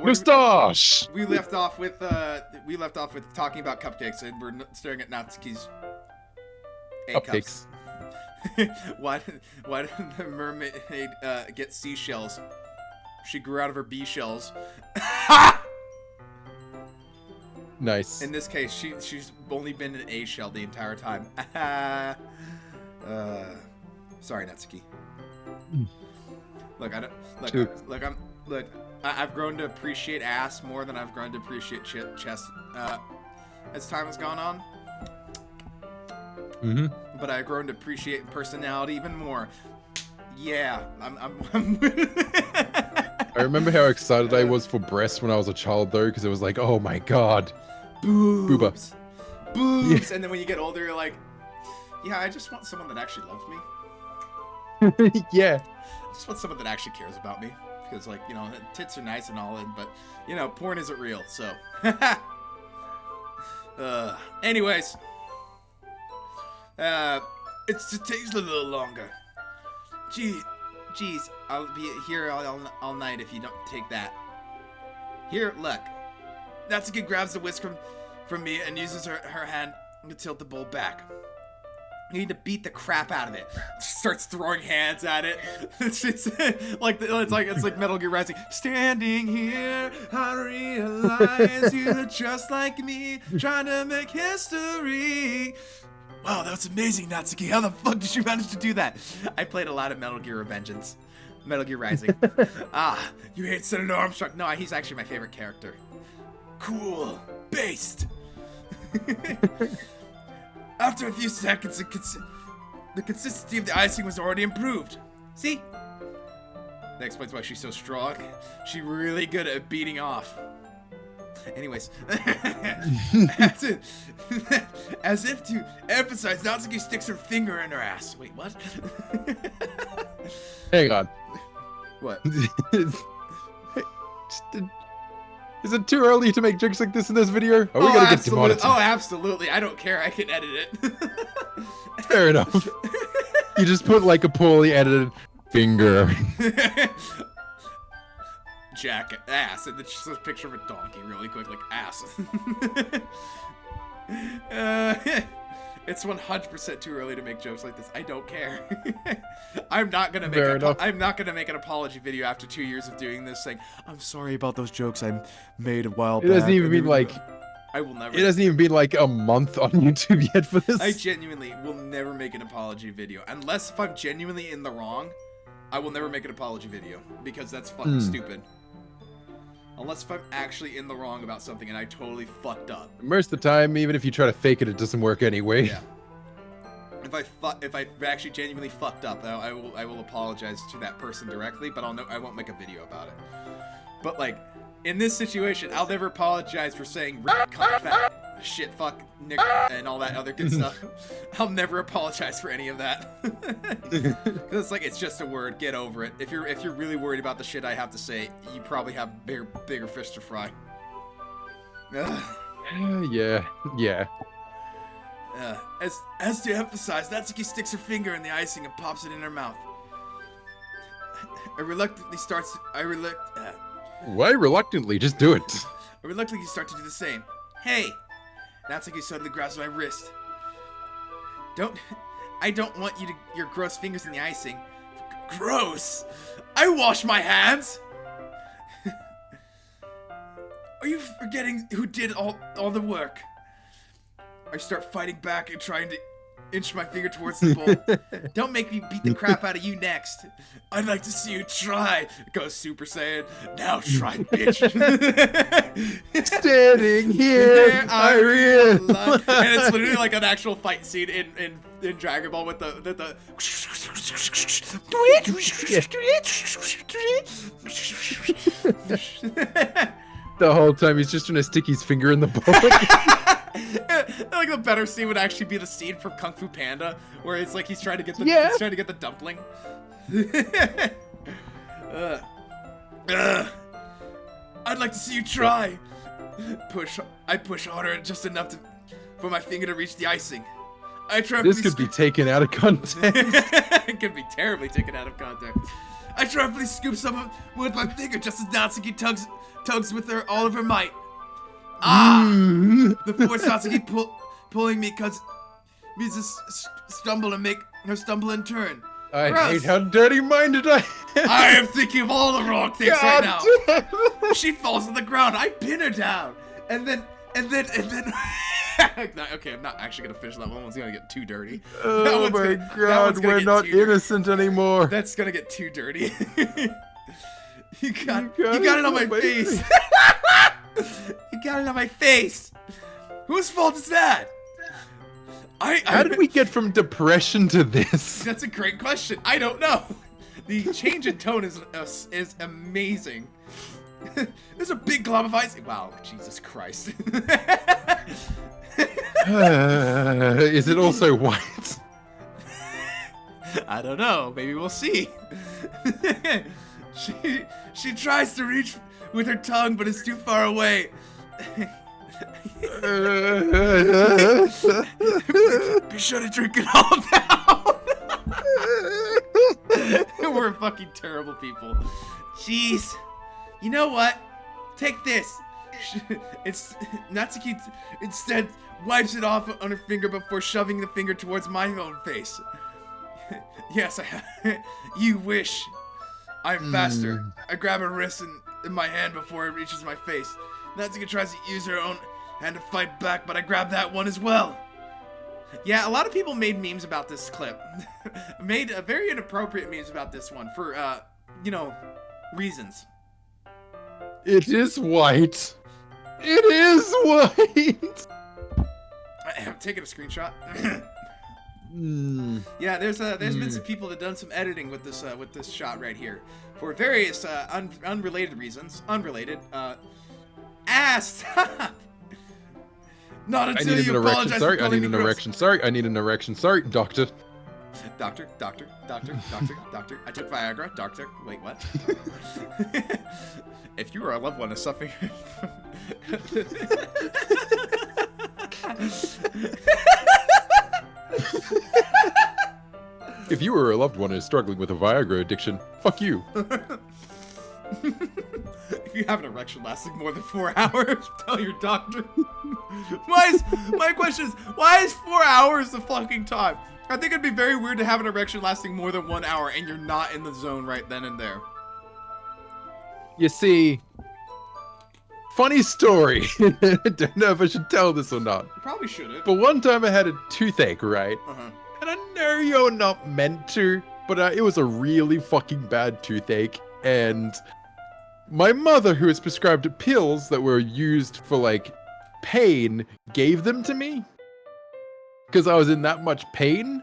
NooStache! We left off with talking about cupcakes, and we're staring at Natsuki's Cupcakes. Why did the mermaid get seashells? She grew out of her bee shells. Nice. In this case, she's only been an A shell the entire time. Sorry, Natsuki. Look, I've grown to appreciate ass more than I've grown to appreciate chest as time has gone on. Mm-hmm. But I've grown to appreciate personality even more. Yeah, I'm I remember how excited I was for breasts when I was a child, though, because it was like, oh my god. boobs. Booba. Boobs. Yeah. And then when you get older, you're like, yeah, I just want someone that actually loves me. Yeah. I just want someone that actually cares about me. Because, like, you know, tits are nice and all, but, you know, porn isn't real, so. Anyways. It just takes a little longer. Jeez, I'll be here all night if you don't take that. Here, look. Natsuki grabs the whisk from me and uses her hand to tilt the bowl back. You need to beat the crap out of it. Starts throwing hands at it. It's like Metal Gear Rising. Standing here, I realize you're just like me, trying to make history. Wow, that was amazing, Natsuki. How the fuck did you manage to do that? I played a lot of Metal Gear Revengeance. Metal Gear Rising. You hate Senator Armstrong? No, he's actually my favorite character. Cool. Based. After a few seconds, the consistency of the icing was already improved. See? That explains why she's so strong. She's really good at beating off. Anyways. As if to emphasize, Natsuki sticks her finger in her ass. Wait, what? Hang on. What? Is it too early to make jokes like this in this video? Are we gonna get demonetized? Oh, absolutely. I don't care. I can edit it. Fair enough. You just put like a poorly edited finger. Jacket. Ass. And then just a picture of a donkey really quick. Like, ass. It's 100% too early to make jokes like this. I don't care. I'm not gonna make an apology video after 2 years of doing this, saying I'm sorry about those jokes I made a while back. It doesn't even mean like. I will never. It doesn't even been like a month on YouTube yet for this. I genuinely will never make an apology video unless if I'm genuinely in the wrong. I will never make an apology video because that's fucking stupid. Unless if I'm actually in the wrong about something and I totally fucked up. Most of the time, even if you try to fake it, it doesn't work anyway. Yeah. If I actually genuinely fucked up, I will apologize to that person directly, but I won't make a video about it. But like in this situation, I'll never apologize for saying cunt, fat, shit, fuck, nigger, and all that other good stuff. I'll never apologize for any of that. Because it's like, it's just a word. Get over it. If you're really worried about the shit I have to say, you probably have bigger fish to fry. Yeah. As to emphasize, Natsuki sticks her finger in the icing and pops it in her mouth. Why reluctantly? Just do it. I reluctantly start to do the same. Hey! Natsuki suddenly grabs my wrist. I don't want your gross fingers in the icing. Gross! I wash my hands! Are you forgetting who did all the work? I start fighting back and trying to inch my finger towards the bowl. Don't make me beat the crap out of you next. I'd like to see you try. Goes Super Saiyan. Now try, bitch. Standing here, I realize. And it's literally like an actual fight scene in Dragon Ball with the The whole time he's just trying to stick his finger in the bowl. Like the better scene would actually be the scene from Kung Fu Panda, where it's like he's trying to get the dumpling. I'd like to see you try. I push harder just enough for my finger to reach the icing. I try. This could be taken out of context. It could be terribly taken out of context. I sharply scoop some with my finger just as Natsuki tugs with all of her might. The force Natsuki pulling me cause me to stumble and make her stumble and turn. I hate how dirty-minded I am. I am thinking of all the wrong things right now. She falls on the ground. I pin her down. And then. Okay, I'm not actually gonna finish that one. It's gonna get too dirty. Oh my god, we're not innocent anymore. That's gonna get too dirty. you got it on my face. You got it on my face. Whose fault is that? How did we get from depression to this? That's a great question. I don't know. The change in tone is amazing. There's a big glob of ice. Wow, Jesus Christ. Is it also white? I don't know. Maybe we'll see. She tries to reach with her tongue, but it's too far away. Be sure to drink it all down. We're fucking terrible people. Jeez. You know what? Take this. Natsuki instead wipes it off on her finger before shoving the finger towards my own face. Yes, you wish. I'm faster. I grab her wrist in my hand before it reaches my face. Natsuki tries to use her own hand to fight back, but I grab that one as well. Yeah, a lot of people made memes about this clip. Made very inappropriate memes about this one for, you know, reasons. It is white. It is white. I'm taking a screenshot. Yeah, there's been some people that done some editing with this shot right here for various unrelated reasons. Unrelated. Stop. Not until you apologize. Sorry, I need an erection. Sorry, I need an erection. Sorry, doctor. Doctor. I took Viagra. Doctor. Wait, what? If you or a loved one is suffering If you or a loved one is struggling with a Viagra addiction, fuck you. If you have an erection lasting more than 4 hours, tell your doctor. My question is, why is 4 hours the fucking time? I think it'd be very weird to have an erection lasting more than 1 hour and you're not in the zone right then and there. You see, funny story. I don't know if I should tell this or not. You probably shouldn't. But one time I had a toothache, right? Uh-huh. And I know you're not meant to, but it was a really fucking bad toothache. And my mother, who was prescribed pills that were used for, like, pain, gave them to me. Because I was in that much pain.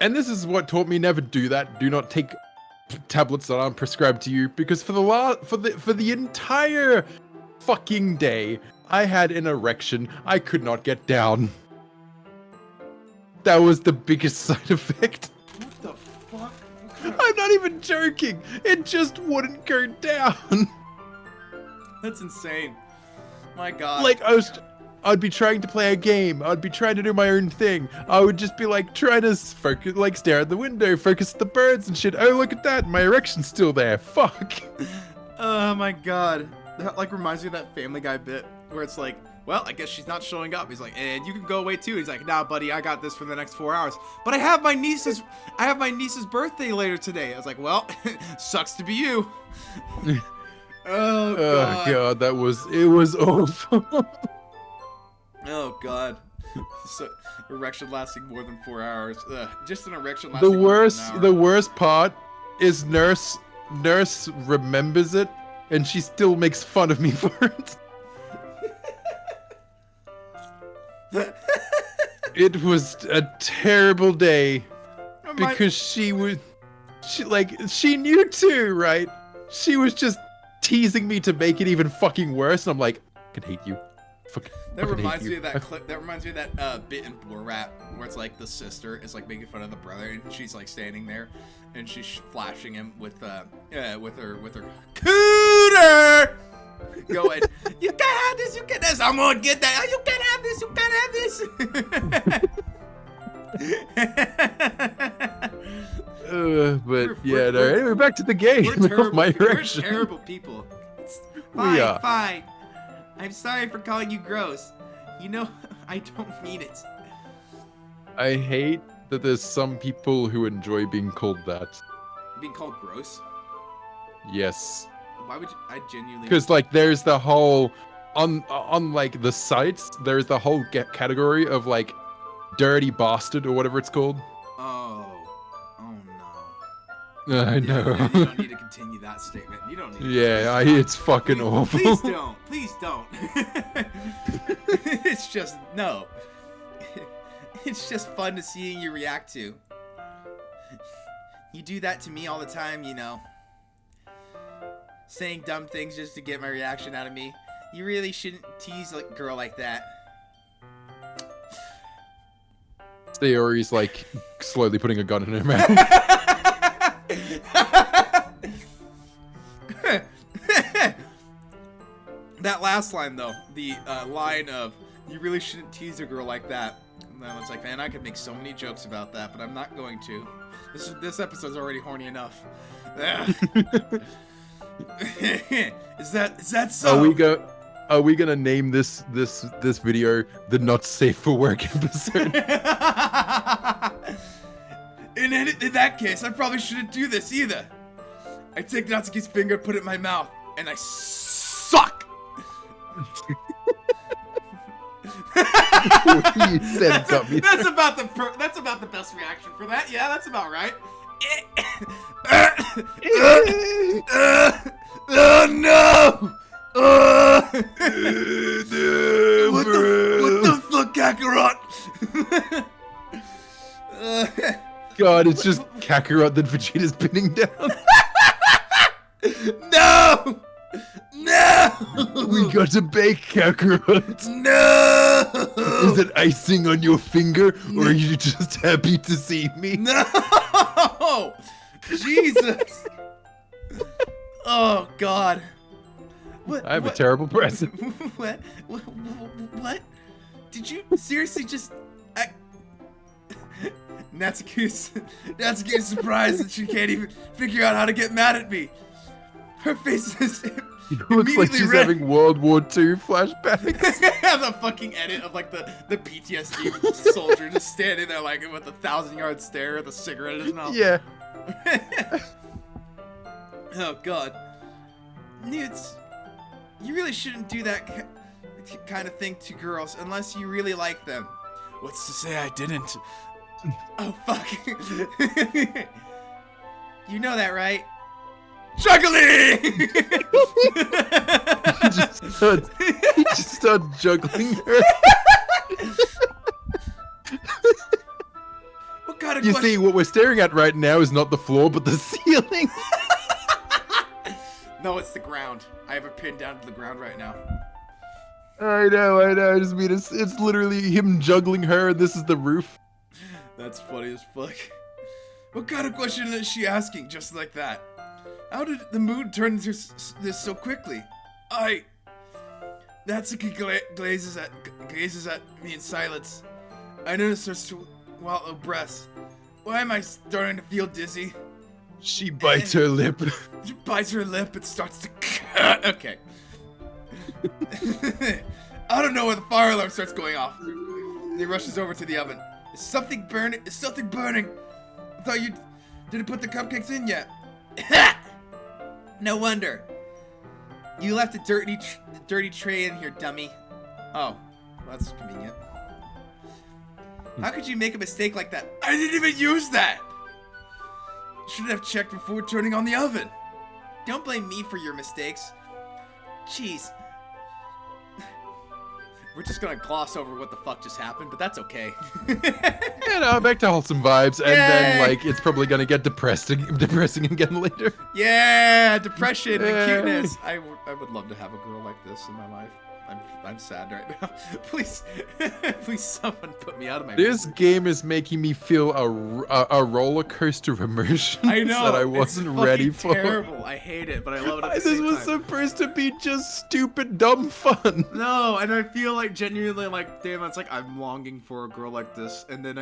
And this is what taught me never do that. Do not take tablets that aren't prescribed to you, because for the entire fucking day I had an erection I could not get down. That was the biggest side effect. What the fuck? I'm not even joking. It just wouldn't go down. That's insane. My God. Like I'd be trying to play a game. I'd be trying to do my own thing. I would just be like trying to focus, like stare at the window, focus at the birds and shit. Oh, look at that. My erection's still there. Fuck. Oh my God. That like reminds me of that Family Guy bit where it's like, well, I guess she's not showing up. He's like, and you can go away too. He's like, nah, buddy, I got this for the next 4 hours. But I have my niece's birthday later today. I was like, well, sucks to be you. Oh God. Oh God, it was awful. Oh God. So, erection lasting more than 4 hours. Just an erection lasting The worst part is nurse remembers it and she still makes fun of me for it. It was a terrible day because she knew too, right? She was just teasing me to make it even fucking worse, and I'm like, I can hate you. That reminds me of that clip. That reminds me of that bit in Borat where it's like the sister is like making fun of the brother, and she's like standing there, and she's flashing him with her cooter. Going, you can't have this, you can't have this. I'm gonna get that. You can't have this, you can't have this. But yeah, no. Anyway, back to the game. We're My terrible. We're erection. terrible people. It's We fine, are. fine. I'm sorry for calling you gross. You know, I don't mean it. I hate that there's some people who enjoy being called that. Being called gross? Yes. Why would you? I genuinely. Because like there's the whole on like the sites there's the whole category of like dirty bastard or whatever it's called. Oh no. I know. You don't need to continue that statement. You don't need to Yeah, it's fucking please, awful. Please don't. Please don't. It's just no. It's just fun to seeing you react to. You do that to me all the time, you know. Saying dumb things just to get my reaction out of me. You really shouldn't tease a girl like that. Sayori's like slowly putting a gun in her mouth. That last line though, the line of "you really shouldn't tease a girl like that." And I was like, man, I could make so many jokes about that, but I'm not going to. This episode's already horny enough. Is that so? Are we gonna name this video the not safe for work episode? In that case, I probably shouldn't do this either. I take Natsuki's finger, put it in my mouth, and I suck. You said something. That's about the best reaction for that. Yeah, that's about right. Oh no! What the fuck, Kakarot? God, it's just Kakarot that Vegeta's pinning down. No! No! We got to bake Kakarot. No! Is it icing on your finger, or are you just happy to see me? No! Jesus! Oh God! What? I have a terrible present. What? What? Did you seriously just? Natsuki's surprised that she can't even figure out how to get mad at me. Her face is It looks like she's red. having World War II flashbacks. The fucking edit of like the PTSD soldier just standing there like with a 1,000-yard stare with a cigarette in his mouth. Yeah. Oh God, Newts, you really shouldn't do that kind of thing to girls unless you really like them. What's to say I didn't? Oh fuck! You know that, right? Juggling! He just started juggling her. What kind of You question? see, what we're staring at right now is not the floor, but the ceiling. No, it's the ground. I have it pinned down to the ground right now. I know. I just mean, it's literally him juggling her, and this is the roof. That's funny as fuck. What kind of question is she asking just like that? How did the mood turn into this so quickly? Natsuki gazes at me in silence. I notice her swallow breaths. Why am I starting to feel dizzy? She bites her lip. She bites her lip and starts to cut. Okay. I don't know where the fire alarm starts going off. And he rushes over to the oven. Is something burning? Is something burning? I thought you didn't put the cupcakes in yet. No wonder. You left a dirty tray in here, dummy. Oh, well, that's convenient. How could you make a mistake like that? I didn't even use that! Should have checked before turning on the oven. Don't blame me for your mistakes. Jeez. We're just gonna gloss over what the fuck just happened, but that's okay. You know, back to wholesome vibes, and then Yay! like it's probably gonna get depressing again later. Yeah, depression and Yay. cuteness. I would love to have a girl like this in my life. I'm sad right now. Please, please, someone put me out of my. This misery. game is making me feel a roller coaster of emotions I know that I it's wasn't fucking ready for. Terrible. I hate it, but I love it at the This same was time. supposed to be just stupid, dumb fun. No, and I feel like genuinely like, damn, it's like I'm longing for a girl like this, and then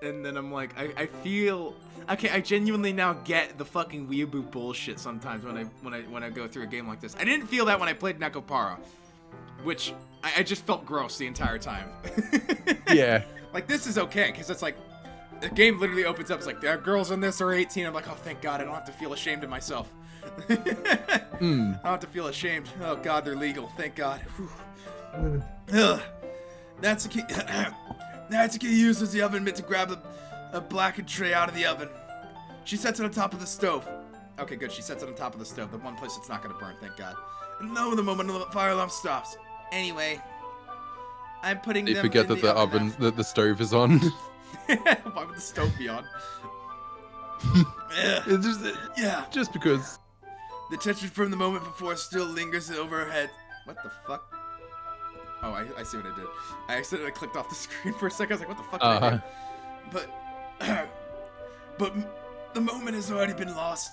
then I'm like, I feel okay. I genuinely now get the fucking weeaboo bullshit sometimes when I go through a game like this. I didn't feel that when I played Nekopara, which I just felt gross the entire time. Yeah. Like this is okay, because it's like the game literally opens up. It's like, there are girls in this are 18. I'm like, oh, thank God, I don't have to feel ashamed of myself. I don't have to feel ashamed. Oh God, they're legal. Thank God. Ugh. Natsuki Natsuki uses the oven mitt to grab a blackened tray out of the oven. She sets it on top of the stove. Okay, good. She sets it on top of the stove, the one place it's not gonna burn. Thank God. And now the moment the fire alarm stops. Anyway, I'm putting You them forget in that the oven, now. that the stove is on. Why would the stove be on? It's just, Yeah. just because. The tension from the moment before still lingers over her head. What the fuck? Oh, I see what I did. I accidentally clicked off the screen for a second. I was like, what the fuck did I do? But the moment has already been lost.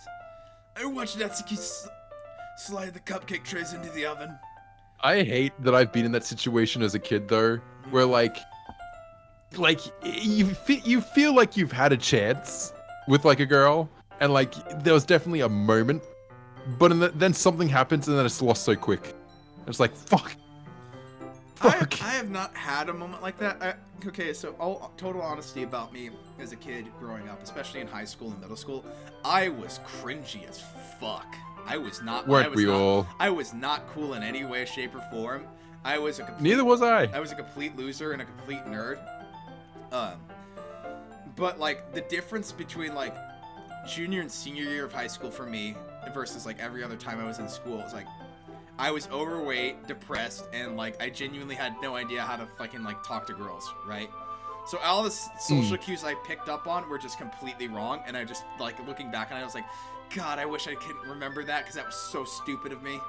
I watched Natsuki slide the cupcake trays into the oven. I hate that I've been in that situation as a kid, though, where like you feel like you've had a chance with like a girl, and like there was definitely a moment, but then something happens and then it's lost so quick. It's like fuck. I have not had a moment like that. Okay, so all total honesty about me as a kid growing up, especially in high school and middle school, I was cringy as fuck. I was not. Weren't we all? I was not cool in any way, shape, or form. I was a complete, Neither was I. I was a complete loser and a complete nerd. But like the difference between like junior and senior year of high school for me versus like every other time I was in school was like I was overweight, depressed, and like I genuinely had no idea how to fucking like talk to girls, right? So all the social cues I picked up on were just completely wrong, and I just like looking back on it, I was like, God, I wish I could remember that because that was so stupid of me.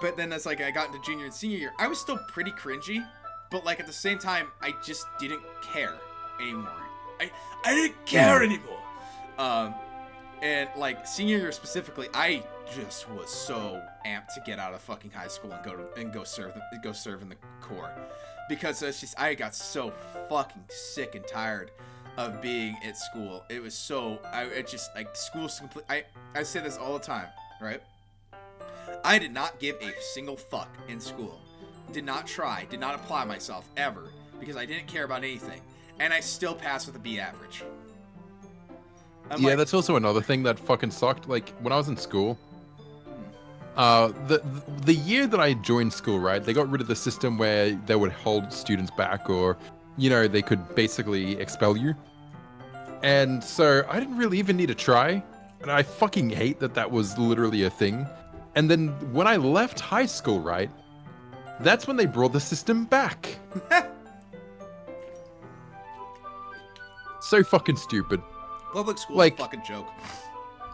But then as like I got into junior and senior year, I was still pretty cringy, but like at the same time, I just didn't care anymore. I didn't care anymore. And like senior year specifically, I just was so amped to get out of fucking high school and go serve in the Corps, because it's just I got so fucking sick and tired of being at school. It was so it just like school's complete. I say this all the time, right? I did not give a single fuck in school. Did not try. Did not apply myself ever because I didn't care about anything, and I still passed with a B average. Yeah, that's also another thing that fucking sucked. Like when I was in school, the year that I joined school, right, they got rid of the system where they would hold students back, or you know, they could basically expel you. And so I didn't really even need to try, and I fucking hate that that was literally a thing. And then when I left high school, right, that's when they brought the system back. So fucking stupid. Public school like, is a fucking joke.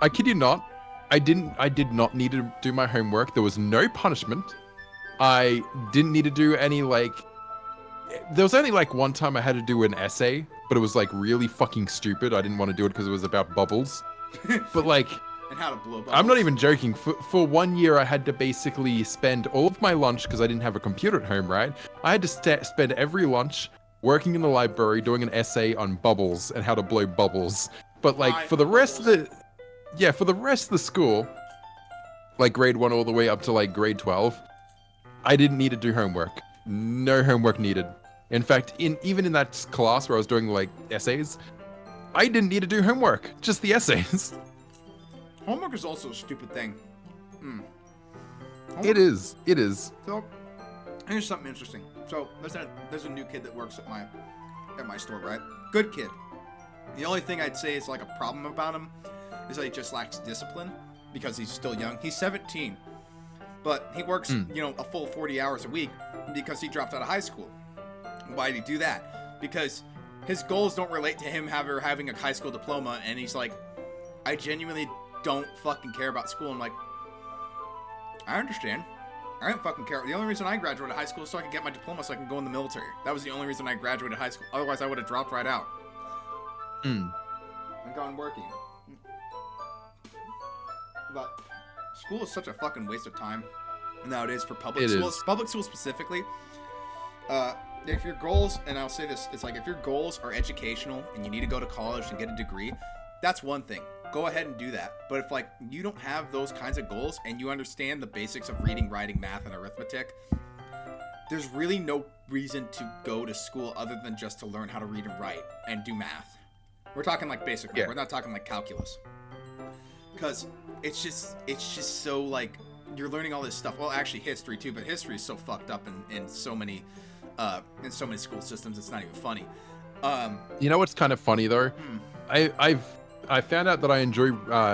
I kid you not. I did not need to do my homework. There was no punishment. I didn't need to do any like. There was only like one time I had to do an essay, but it was like really fucking stupid. I didn't want to do it because it was about bubbles. But like, And how to blow bubbles. I'm not even joking. For 1 year, I had to basically spend all of my lunch because I didn't have a computer at home, right? I had to spend every lunch working in the library doing an essay on bubbles and how to blow bubbles. But like for the rest of the school, like grade 1 all the way up to like grade 12, I didn't need to do homework. No homework needed. In fact, even in that class where I was doing like essays, I didn't need to do homework, just the essays. Homework is also a stupid thing. It is. So, here's something interesting. So, there's a new kid that works at my store, right? Good kid. The only thing I'd say is like a problem about him is that he just lacks discipline because he's still young. He's 17, but he works, a full 40 hours a week because he dropped out of high school. Why did he do that? Because his goals don't relate to him having a high school diploma, and he's like, I genuinely don't fucking care about school. I'm like, I understand. I didn't fucking care. The only reason I graduated high school is so I could get my diploma so I can go in the military. That was the only reason I graduated high school. Otherwise, I would have dropped right out. And gone working. But school is such a fucking waste of time nowadays for public schools. Public schools specifically. If your goals, and I'll say this, it's like if your goals are educational and you need to go to college and get a degree, that's one thing. Go ahead and do that. But if like you don't have those kinds of goals and you understand the basics of reading, writing, math, and arithmetic, there's really no reason to go to school other than just to learn how to read and write and do math. We're talking like basic math. We're not talking like calculus. Because it's just so like you're learning all this stuff. Well, actually history too, but history is so fucked up in so many school systems. It's not even funny. You know what's kind of funny though? I found out that I enjoy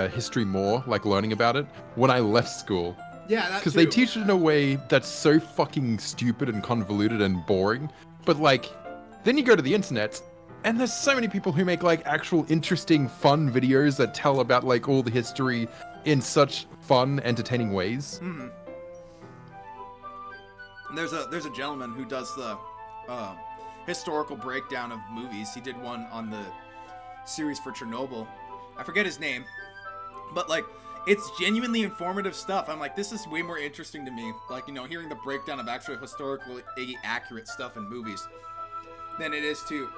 history more, like learning about it, when I left school. Yeah, that's because they teach it in a way that's so fucking stupid and convoluted and boring. But like, then you go to the internet, and there's so many people who make like actual interesting, fun videos that tell about like all the history in such fun, entertaining ways. There's a gentleman who does the historical breakdown of movies. He did one on the series for Chernobyl. I forget his name, but like it's genuinely informative stuff. I'm like, this is way more interesting to me, like, you know, hearing the breakdown of actual historically accurate stuff in movies than it is to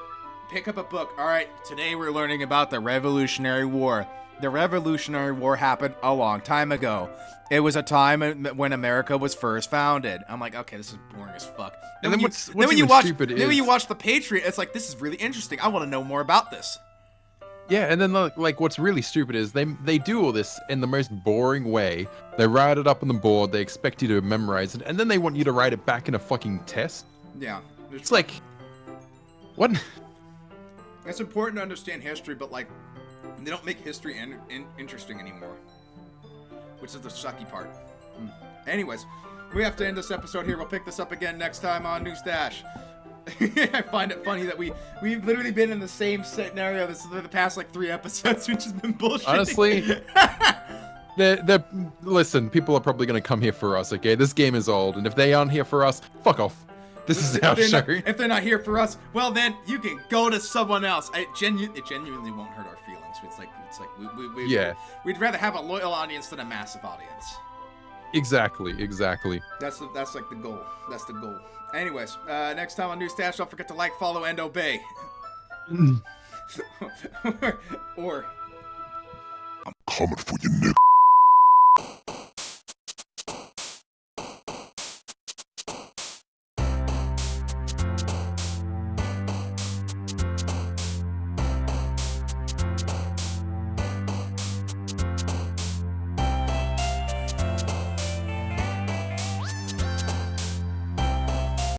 pick up a book. All right, today we're learning about the Revolutionary War. The Revolutionary War happened a long time ago. It was a time when America was first founded. I'm like, okay, this is boring as fuck. And then what's even stupid is... Then when you watch The Patriot, it's like, this is really interesting. I want to know more about this. Yeah, and then like what's really stupid is they do all this in the most boring way. They write it up on the board, they expect you to memorize it, and then they want you to write it back in a fucking test. Yeah. It's like, what? It's important to understand history, but like, they don't make history interesting anymore, which is the sucky part. Anyways, we have to end this episode here. We'll pick this up again next time on NooStache. I find it funny that we've literally been in the same scenario for the past like 3 episodes, which has been bullshit. Honestly, listen, people are probably going to come here for us, okay? This game is old, and if they aren't here for us, fuck off. This is our show. If they're not here for us, well then you can go to someone else. It genuinely won't hurt our feelings. It's like we'd rather have a loyal audience than a massive audience. Exactly. That's like the goal. That's the goal. Anyways, next time on NooStache, don't forget to like, follow, and obey. or I'm coming for you, nigga.